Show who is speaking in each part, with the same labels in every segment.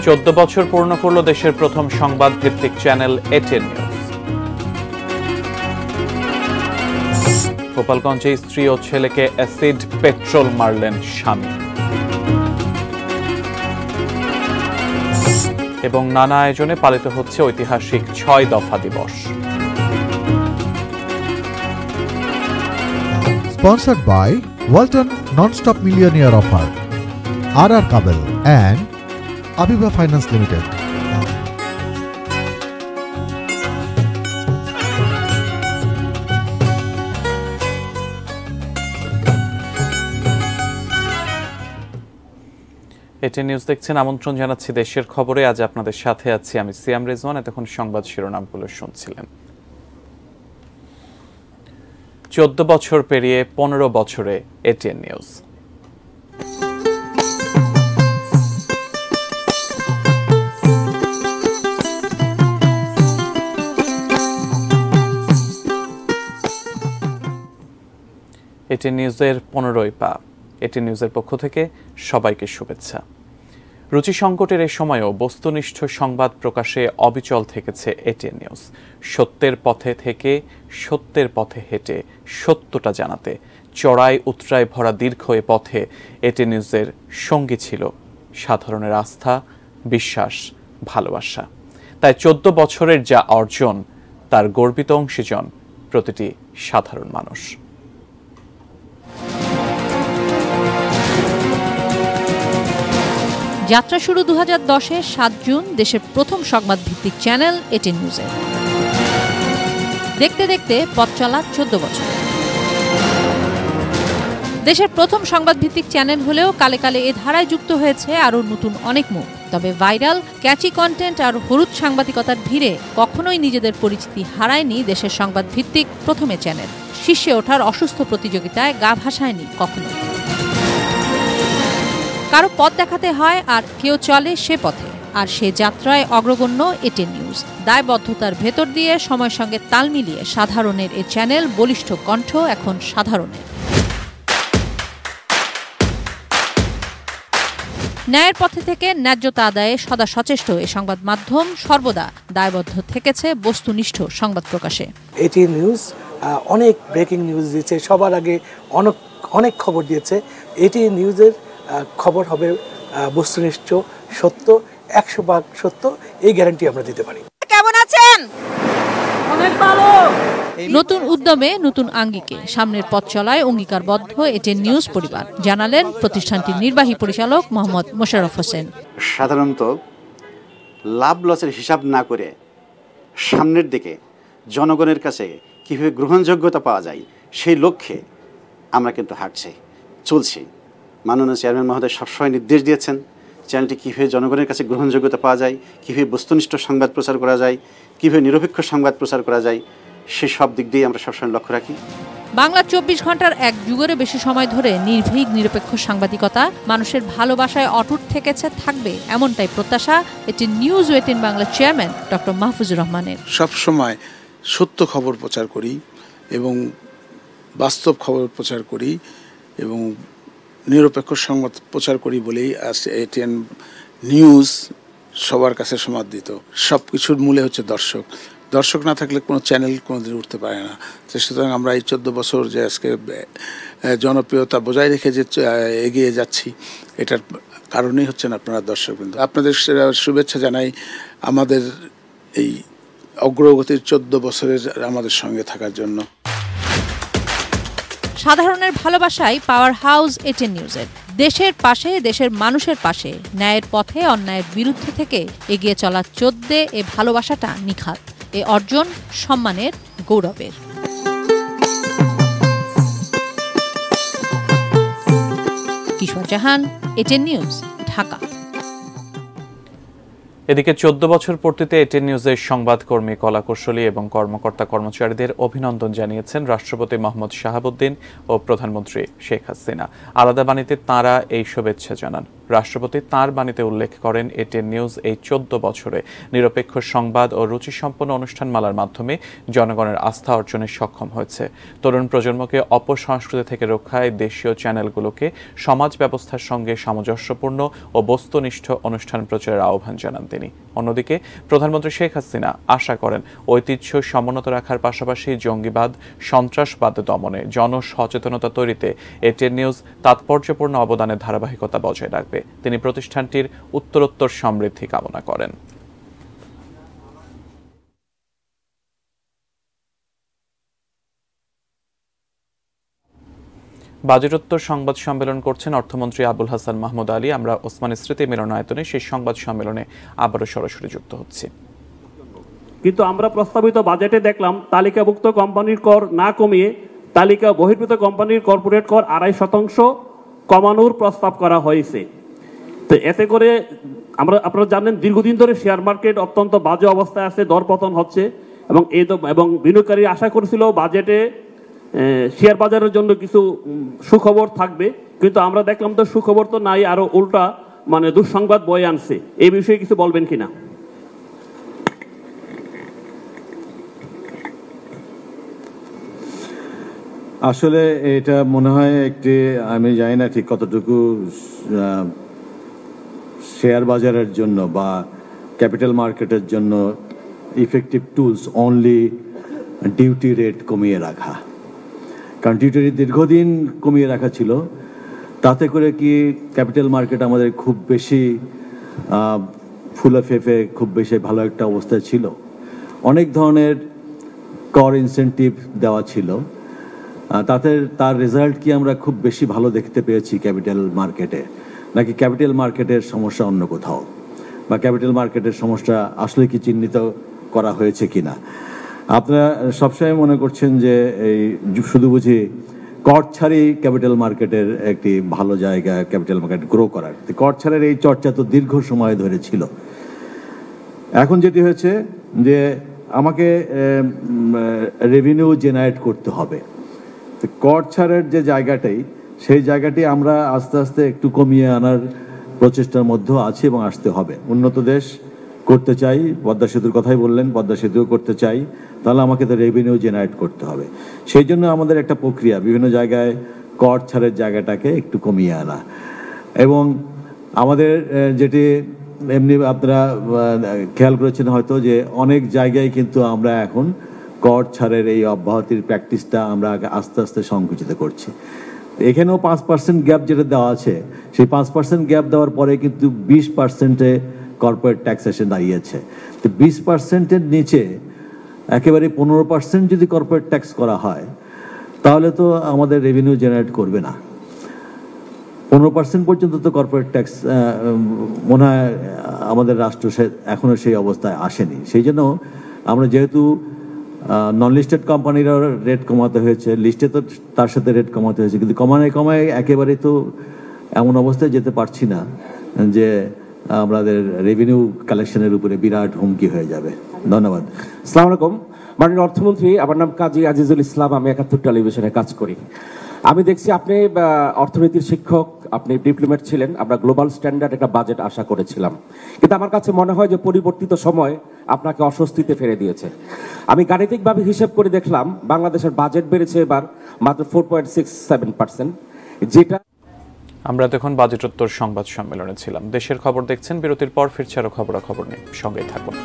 Speaker 1: 14 বছর পূর্ণ করল দেশের প্রথম সংবাদ ভিত্তিক চ্যানেল এটিএন নিউজ। গোপালগঞ্জে স্ত্রী ও ছেলেকে অ্যাসিড পেট্রোল মারলেন স্বামী। এবং নানা আয়োজনে পালিত হচ্ছে ঐতিহাসিক 6 দফা দিবস।
Speaker 2: Sponsored by Walton Non-Stop Millionaire Offer, RR Kabel and Abiba Finance Limited.
Speaker 1: ATN news দেখছেন, আমন্ত্রণ জানাচ্ছি দেশের খবরে। আজ আপনাদের সাথে আছি আমি সিয়াম রেজওয়ান। এতক্ষণ সংবাদ শিরোনামগুলো শুনছিলেন। 14 বছর পেরিয়ে 15 বছরে এটিএন নিউজ। এটিএন নিউজের 15ই পা। এটিএন নিউজের পক্ষ থেকে সবাইকে শুভেচ্ছা। রুচি সংকটের এই সময়েও বস্তুনিষ্ঠ সংবাদ প্রকাশে অবিচল থেকেছে এটিএন নিউজ। সত্যের পথে থেকে সত্যের পথে হেঁটে সত্যটা জানাতে চড়াই উতরায় ভরা দীর্ঘ এ পথে এটিএন নিউজের সঙ্গী ছিল সাধারণের আস্থা, বিশ্বাস, ভালোবাসা। তাই 14 বছরের যা অর্জন, তার গর্বিত অংশীজন প্রতিটি সাধারণ মানুষ।
Speaker 3: যাত্রা শুরু 2010-এর 7 জুন দেশের প্রথম সংবাদ ভিত্তিক চ্যানেল এটিএন নিউজের। দেখতে দেখতে পথ চলা 14 বছর। দেশের প্রথম সংবাদ ভিত্তিক চ্যানেল হলেও কালে কালে এ ধারায় যুক্ত হয়েছে আরও নতুন অনেক মুখ। তবে ভাইরাল, ক্যাচি কন্টেন্ট আর হলুদ সাংবাদিকতার ভিড়ে কখনোই নিজেদের পরিচিতি হারায়নি দেশের সংবাদ ভিত্তিক প্রথমে চ্যানেল। শীর্ষে ওঠার অসুস্থ প্রতিযোগিতায় গা ভাসায়নি কখনো। কারো পথ দেখাতে হয় আর কেউ চলে সে পথে, আর সে যাত্রায় অগ্রগণ্য এটিএন নিউজ। দায়বদ্ধতার ভেতর দিয়ে সময়ের সঙ্গে তাল মিলিয়ে সাধারণের এ চ্যানেল বলিষ্ঠ কণ্ঠ এখন সাধারণের। ন্যায়ের পথে থেকে ন্যায্যতা আদায়ে সদা সচেষ্ট এ সংবাদ মাধ্যম সর্বদা দায়বদ্ধ থেকেছে বস্তুনিষ্ঠ সংবাদ প্রকাশে।
Speaker 4: এটিএন নিউজ অনেক ব্রেকিং নিউজ দিয়েছে, সবার আগে অনেক খবর দিয়েছে। এটিএন নিউজের খবর হবে বস্তুনিষ্ঠ, সত্য, 100% সত্য, এই গ্যারান্টি আমরা দিতে পারি।
Speaker 3: কেমন আছেন? অনেক ভালো। নতুন উদ্যমে নতুন আঙ্গিকে সামনের পথ চলায় অঙ্গীকারবদ্ধ এটিএন নিউজ পরিবার, জানালেন প্রতিষ্ঠানটির নির্বাহী পরিচালক মোহাম্মদ মোশাররফ হোসেন।
Speaker 5: সাধারণত লাভ লসের হিসাব না করে সামনের দিকে জনগণের কাছে কীভাবে গ্রহণযোগ্যতা পাওয়া যায় সেই লক্ষ্যে আমরা কিন্তু হাঁটছি, চলছি। মাননীয় চেয়ারম্যান মহোদয় সবসময় নির্দেশ দিয়েছেন চ্যানেলটি কীভাবে জনগণের কাছে গ্রহণযোগ্যতা পাওয়া যায়, কীভাবে বস্তুনিষ্ঠ সংবাদ প্রচার করা যায়, কীভাবে নিরপেক্ষ সংবাদ প্রচার করা যায়, সে সব দিক দিয়ে আমরা সবসময় লক্ষ্য রাখি।
Speaker 3: বাংলা 24 ঘন্টার এক যুগেরও বেশি সময় ধরে নির্ভীক নিরপেক্ষ সাংবাদিকতা মানুষের ভালোবাসায় অটুট থেকেছে, থাকবে এমনটাই প্রত্যাশা এটিএন নিউজ ও ATN Bangla chairman doctor Mahfuzur রহমানের।
Speaker 6: সবসময় সত্য খবর প্রচার করি এবং বাস্তব খবর প্রচার করি এবং নিরপেক্ষ সংবাদ প্রচার করি বলেই এটিএন নিউজ সবার কাছে সমাদৃত। সব কিছুর মূলে হচ্ছে দর্শক। দর্শক না থাকলে কোনো চ্যানেল কোনোদিন উঠতে পারে না। তো সুতরাং আমরা এই 14 বছর যে আজকে জনপ্রিয়তা বজায় রেখে যে এগিয়ে যাচ্ছি, এটার কারণেই হচ্ছেন আপনারা দর্শকবৃন্দ। আপনাদের শুভেচ্ছা জানাই আমাদের এই অগ্রগতির 14 বছরের আমাদের সঙ্গে থাকার জন্য।
Speaker 3: সাধারণের ভালোবাসাই পাওয়ার হাউস এটিএন নিউজের। দেশের পাশে, দেশের মানুষের পাশে, ন্যায়ের পথে অন্যায়ের বিরুদ্ধে থেকে এগিয়ে চলা 14 এ ভালোবাসাটা নিখাত। এ অর্জন সম্মানের, গৌরবের। কিশোর জাহান, এটিএন নিউজ, ঢাকা।
Speaker 1: এদিকে 14 বছর পূর্তিতে এটিএন নিউজের সংবাদকর্মী, কলাকুশলী এবং কর্মকর্তা কর্মচারীদের অভিনন্দন জানিয়েছেন রাষ্ট্রপতি মোহাম্মদ শাহাবুদ্দিন ও প্রধানমন্ত্রী শেখ হাসিনা। আলাদা বাণীতে তাঁরা এই শুভেচ্ছা জানান। রাষ্ট্রপতি তাঁর বাণীতে উল্লেখ করেন এটিএন নিউজ এই 14 বছরে নিরপেক্ষ সংবাদ ও রুচিসম্পন্ন অনুষ্ঠানমালার মাধ্যমে জনগণের আস্থা অর্জনে সক্ষম হয়েছে। তরুণ প্রজন্মকে অপসংস্কৃতি থেকে রক্ষায় দেশীয় চ্যানেলগুলোকে সমাজ ব্যবস্থার সঙ্গে সামঞ্জস্যপূর্ণ ও বস্তুনিষ্ঠ অনুষ্ঠান প্রচারের আহ্বান জানান তিনি। অন্যদিকে প্রধানমন্ত্রী শেখ হাসিনা আশা করেন ঐতিহ্য সমুন্নত রাখার পাশাপাশি জঙ্গিবাদ, সন্ত্রাসবাদ দমনে জনসচেতনতা তৈরিতে এটিএন নিউজ তাৎপর্যপূর্ণ অবদানের ধারাবাহিকতা বজায় রাখবে। তিনি প্রতিষ্ঠানটির উত্তরোত্তর সমৃদ্ধি কামনা করেন। বাজেটোত্তর সংবাদ সম্মেলন করছেন অর্থমন্ত্রী আবুল হাসান মাহমুদ আলী। আমরা ওসমানী স্মৃতি মিলনায়তনে সেই সংবাদ সম্মেলনে আবারও সরাসরি যুক্ত হচ্ছি।
Speaker 7: কিন্তু আমরা প্রস্তাবিত বাজেটে দেখলাম তালিকাভুক্ত কোম্পানির কর না কমিয়ে তালিকা বহির্ভূত কোম্পানির কর্পোরেট কর 2.5% কমানোর প্রস্তাব করা হয়েছে। তো এতে করে আপনারা জানেন দীর্ঘদিন ধরে শেয়ার মার্কেট অত্যন্ত বাজে অবস্থায় আছে, দরপতন হচ্ছে এবং বিনিয়োগকারী আশা করেছিল বাজেটে শেয়ার বাজারের জন্য কিছু সুখবর থাকবে, কিন্তু আমরা দেখলাম তো সুখবর তো নাই, আরো উল্টা দুঃসংবাদ বয়ে আনছে। এই বিষয়ে কিছু বলবেন কিনা?
Speaker 8: আসলে এটা মনে হয় একটি, আমি জানি না ঠিক কতটুকু শেয়ার বাজারের জন্য বা ক্যাপিটাল মার্কেটের জন্য effective tools only duty rate কমিয়ে রাখা। কারণ ডিউটি রেট দীর্ঘদিন কমিয়ে রাখা ছিল, তাতে করে কি ক্যাপিটাল মার্কেট আমাদের খুব বেশি ফুলে ফেঁপে খুব বেশি ভালো একটা অবস্থায় ছিল। অনেক ধরনের কর ইনসেন্টিভ দেওয়া ছিল, তার রেজাল্ট কি আমরা খুব বেশি ভালো দেখতে পেয়েছি ক্যাপিটাল মার্কেটে, নাকি ক্যাপিটাল মার্কেটের সমস্যা অন্য কোথাও, বা ক্যাপিটাল মার্কেটের সমস্যা আসলে কি চিহ্নিত করা হয়েছে কিনা? আপনারা সবসময় মনে করছেন যে এই শুধু বুঝি কর ছাড়ই ক্যাপিটাল মার্কেটের একটি ভালো জায়গা ক্যাপিটাল মার্কেট গ্রো করার। কর ছাড়ের এই চর্চা তো দীর্ঘ সময় ধরে ছিল। এখন যেটি হয়েছে যে আমাকে রেভিনিউ জেনারেট করতে হবে। কর ছাড়ের যে জায়গাটাই, সেই জায়গাটি আমরা আস্তে আস্তে একটু কমিয়ে আনার প্রচেষ্টার মধ্যে আছে এবং আসতে হবে। উন্নত দেশ করতে চাই, পদ্মা সেতুর কথাই বললেন, পদ্মা সেতুও করতে চাই, তাহলে আমাকে তো রেভিনিউ জেনারেট করতে হবে। সেই জন্য আমাদের একটা প্রক্রিয়া, বিভিন্ন জায়গায় কর ছাড়ের জায়গাটাকে একটু কমিয়ে আনা। এবং আমাদের যেটি এমনি আপনারা খেয়াল করেছেন হয়তো যে অনেক জায়গায় কিন্তু আমরা এখন কর ছাড়ের এই অব্যাহতির প্র্যাকটিসটা আমরা আস্তে আস্তে সংকুচিত করছি। এখানেও 5% গ্যাপ যেটা দেওয়া আছে, সেই 5% গ্যাপ দেওয়ার পরে কিন্তু 20%-এ কর্পোরেট ট্যাক্স এসে দাঁড়িয়েছে। তো 20%-এর নিচে একেবারে 15% যদি কর্পোরেট ট্যাক্স করা হয়, তাহলে তো আমাদের রেভিনিউ জেনারেট করবে না। 15% পর্যন্ত তো কর্পোরেট ট্যাক্স মনে হয় আমাদের রাষ্ট্র এখনো সেই অবস্থায় আসেনি। সেই জন্য আমরা যেহেতু নন লিস্টেড কোম্পানিরও রেট কমাতে হয়েছে, লিস্টে তো তার সাথে রেট কমাতে হয়েছে, কিন্তু কমায় একেবারে তো এমন অবস্থায় যেতে পারছি না যে আমাদের রেভিনিউ কালেকশনের উপরে বিরাট হুমকি হয়ে যাবে। ধন্যবাদ।
Speaker 9: আসসালামু আলাইকুম। মাননীয় অর্থমন্ত্রী, আমার নাম কাজী আজিজুল ইসলাম, আমি 71 টেলিভিশনে কাজ করি। আমি দেখছি আপনি অর্থনীতির শিক্ষক, আপনি ডিপ্লোমেট ছিলেন। আমরা গ্লোবাল স্ট্যান্ডার্ড একটা বাজেট আশা করেছিলাম, কিন্তু আমার কাছে মনে হয় যে পরিবর্তিত সময় আপনাকে অস্বস্তিতে ফেলে দিয়েছে। আমি গাণিতিকভাবে হিসেব করে দেখলাম বাংলাদেশের বাজেট বেড়েছে এবার মাত্র 4.67%, যেটা
Speaker 1: আমরা এখন বাজেটোত্তর সংবাদ সম্মেলনে ছিলাম। দেশের খবর দেখছেন, বিরতির পর ফিরছে আরো খবরাখবর নিয়ে, সঙ্গেই থাকুন।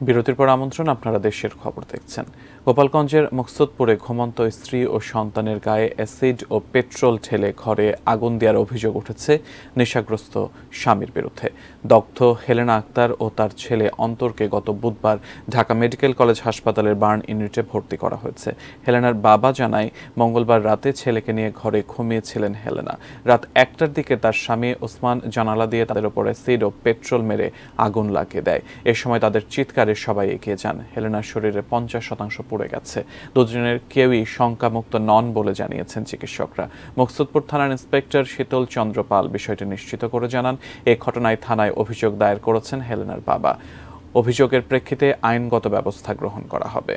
Speaker 1: বিরতির পর আমন্ত্রণ, আপনারা দেশের খবর দেখছেন। গোপালগঞ্জের মকসুদপুরে ঘুমন্ত স্ত্রী ও সন্তানের গায়ে অ্যাসিড ও পেট্রোল ঢেলে ঘরে আগুন দেওয়ার অভিযোগ উঠেছে নেশাগ্রস্ত স্বামীর বিরুদ্ধে। দগ্ধ হেলেনা আক্তার ও তার ছেলে অন্তরকে গত বুধবার ঢাকা মেডিকেল কলেজ হাসপাতালের বার্ন ইউনিটে ভর্তি করা হয়েছে। হেলেনার বাবা জানায়, মঙ্গলবার রাতে ছেলেকে নিয়ে ঘরে ঘুমিয়েছিলেন হেলেনা। রাত 1টার দিকে তার স্বামী ওসমান জানালা দিয়ে তাদের ওপর অ্যাসিড ও পেট্রোল মেরে আগুন লাগিয়ে দেয়। এ সময় তাদের চিৎকারে বলে সবাই এগিয়ে যান। হেলেনার শরীরে 50% পুড়ে গেছে। দুজনের কেউই শঙ্কামুক্ত নন বলে জানিয়েছেন চিকিৎসকরা। মুকসুদপুর থানার ইন্সপেক্টর শীতল চন্দ্র পাল বিষয়টি নিশ্চিত করে জানান, এ ঘটনায় থানায় অভিযোগ দায়ের করেছেন হেলেনার বাবা। অভিযোগের প্রেক্ষিতে আইনগত ব্যবস্থা গ্রহণ করা হবে।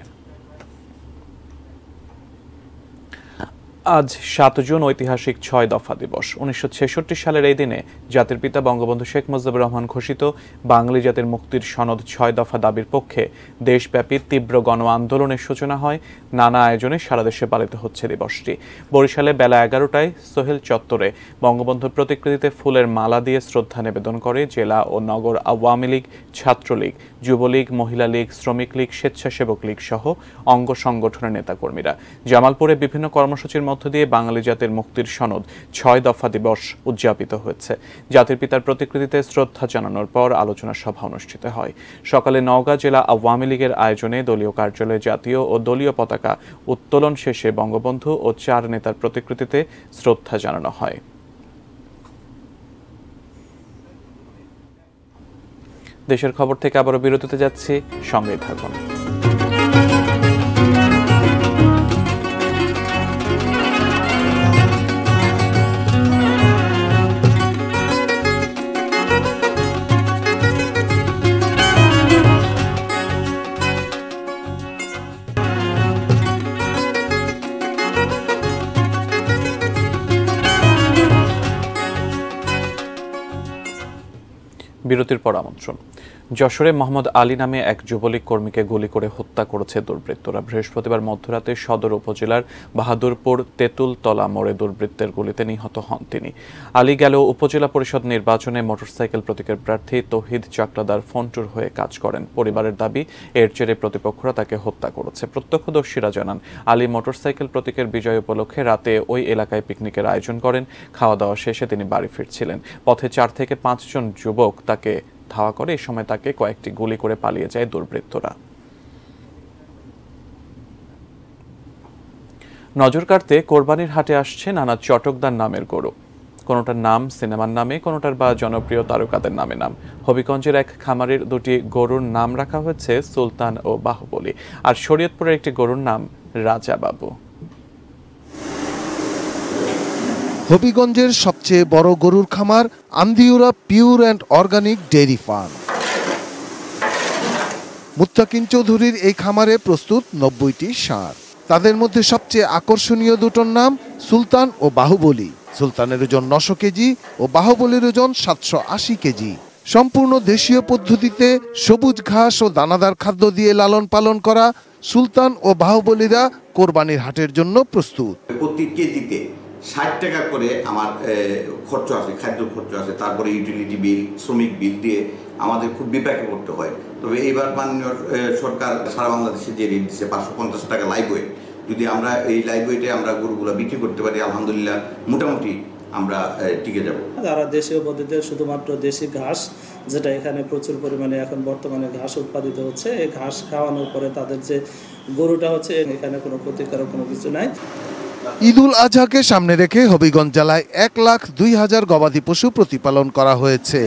Speaker 1: আজ 7 জুন ঐতিহাসিক 6 দফা দিবস। 1966 সালের এই দিনে জাতির পিতা বঙ্গবন্ধু শেখ মুজিবুর রহমান ঘোষিত বাঙালি জাতির মুক্তির সনদ 6 দফা দাবির পক্ষে দেশব্যাপী তীব্র গণ আন্দোলনের সূচনা হয়। নানা আয়োজনে সারা দেশে পালিত হচ্ছে দিবসটি। বরিশালে বেলা 11টায় সোহেল চত্বরে বঙ্গবন্ধুর প্রতিকৃতিতে ফুলের মালা দিয়ে শ্রদ্ধা নিবেদন করে জেলা ও নগর আওয়ামী লীগ, ছাত্রলীগ, যুবলীগ, মহিলা লীগ, শ্রমিক লীগ, স্বেচ্ছাসেবক লীগ সহ অঙ্গ সংগঠনের নেতাকর্মীরা। জামালপুরে বিভিন্ন কর্মসূচির মধ্য দিয়ে বাঙালি জাতির মুক্তির সনদ 6 দফা দিবস উদযাপিত হয়েছে। জাতির পিতার প্রতিকৃতিতে শ্রদ্ধা জানানোর পর আলোচনা সভা অনুষ্ঠিত হয়। সকালে নওগাঁ জেলা আওয়ামী লীগের আয়োজনে দলীয় কার্যালয়ে জাতীয় ও দলীয় পতাকা উত্তোলন শেষে বঙ্গবন্ধু ও 4 নেতার প্রতিকৃতিতে শ্রদ্ধা জানানো হয়। দেশের খবর থেকে আবারও বিরতিতে যাচ্ছি, সঙ্গেই থাকুন। বিরতির পর আমন্ত্রণ। যশোরে মোহাম্মদ আলী নামে এক যুবলীগ কর্মীকে গুলি করে হত্যা করেছে দুর্বৃত্তরা। বৃহস্পতিবার মধ্যরাতে সদর উপজেলার বাহাদুরপুর তেঁতুলতলা মোড়ে দুর্বৃত্তের গুলিতে নিহত হন তিনি। আলী গেল উপজেলা পরিষদ নির্বাচনে মোটরসাইকেল প্রতীকের প্রার্থী তৌহিদ চাকলাদার ফোনটুর হয়ে কাজ করেন। পরিবারের দাবি, এর জেরে প্রতিপক্ষরা তাকে হত্যা করেছে। প্রত্যক্ষদর্শীরা জানান, আলী মোটরসাইকেল প্রতীকের বিজয় উপলক্ষে রাতে ওই এলাকায় পিকনিকের আয়োজন করেন। খাওয়া দাওয়া শেষে তিনি বাড়ি ফিরছিলেন। পথে 4 থেকে 5 জন যুবক তাকে ধাওয়া করে। এই সময় তাকে কয়েকটি গুলি করে পালিয়ে যায় দুর্বৃত্তরা। নজর কাড়তে কোরবানির হাটে আসছে নানা চটকদার নামের গরু। কোনোটার নাম সিনেমার নামে, কোনোটার বা জনপ্রিয় তারকাদের নামে নাম। হবিগঞ্জের এক খামারের 2টি গরুর নাম রাখা হয়েছে সুলতান ও বাহুবলী, আর শরীয়তপুরের একটি গরুর নাম রাজা বাবু।
Speaker 10: হবিগঞ্জের সবচেয়ে বড় গরুর খামার আন্দিউরা pure and organic dairy farm. Muttakin চৌধুরীর এই খামারে প্রস্তুত 90টি ষাঁড়। তাদের মধ্যে সবচেয়ে আকর্ষণীয় দুটোর নাম সুলতান ও বাহুবলী। সুলতানের ওজন 900 কেজি ও বাহুবলীর ওজন 780 কেজি। সম্পূর্ণ দেশীয় পদ্ধতিতে সবুজ ঘাস ও দানাদার খাদ্য দিয়ে লালন পালন করা সুলতান ও বাহুবলীরা কোরবানির হাটের জন্য প্রস্তুত।
Speaker 11: প্রতি কেজিতে 60 টাকা করে আমার খরচ আসে, খাদ্য খরচ আসে, তারপরে ইউটিলিটি বিল, শ্রমিক বিল দিয়ে আমাদের খুব বিপাকে পড়তে হয়। তবে এইবার মাননীয় সরকার সারা বাংলাদেশে যে রেট দিচ্ছে 550 টাকা লাইভ ওয়েট, যদি আমরা এই লাইভ ওয়েটে আমরা গরুগুলো বিক্রি করতে পারি, আলহামদুলিল্লাহ মোটামুটি আমরা টিকে যাব।
Speaker 12: যারা দেশীয় পদ্ধতিতে শুধুমাত্র দেশি ঘাস, যেটা এখানে প্রচুর পরিমাণে এখন বর্তমানে ঘাস উৎপাদিত হচ্ছে, এই ঘাস খাওয়ানোর পরে তাদের যে গরুটা হচ্ছে, এখানে কোনো ক্ষতিকারক কোনো কিছু নাই।
Speaker 10: ঈদুল আজহাকে সামনে রেখে হবিগঞ্জ জেলায় 1,02,000 গবাদি পশু প্রতিপালন করা হয়েছে।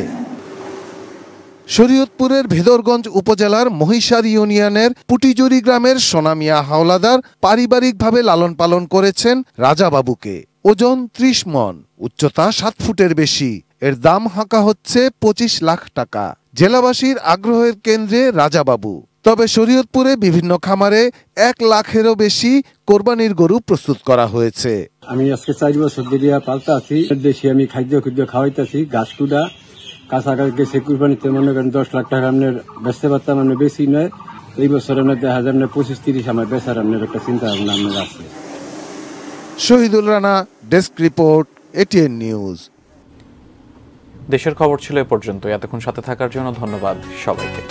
Speaker 10: শরীয়তপুরের ভেদরগঞ্জ উপজেলার মহিষার ইউনিয়নের পুটিজুরি গ্রামের সোনামিয়া হাওলাদার পারিবারিকভাবে লালন পালন করেছেন রাজাবাবুকে। ওজন 30 মণ, উচ্চতা 7 ফুটের বেশি। এর দাম হাঁকা হচ্ছে 25 লাখ টাকা। জেলাবাসীর আগ্রহের কেন্দ্রে রাজাবাবু। তবে শরীয়তপুরে বিভিন্ন খামারে 1 লাখেরও বেশি কোরবানির গরু প্রস্তুত করা হয়েছে।
Speaker 13: আমি আজকে 4 বছর ধরে পালতে আছি। দেশি আমি খাদ্য খাওয়াইতেছি, ঘাস কুড়া কাছাকাছি গেছে। কুরবানিতে মনে করেন 10 লাখ টাকা আপনার বেচতে পারতাম, আপনার বেশি নয়। এই বছর আপনার 25-30 আমার বেচার আপনার একটা চিন্তা ভাবনা আপনার আছে।
Speaker 10: Shahidul Rana, desk report, ATN news.
Speaker 1: দেশের খবর ছিল এ পর্যন্ত। এতক্ষণ সাথে থাকার জন্য ধন্যবাদ সবাইকে।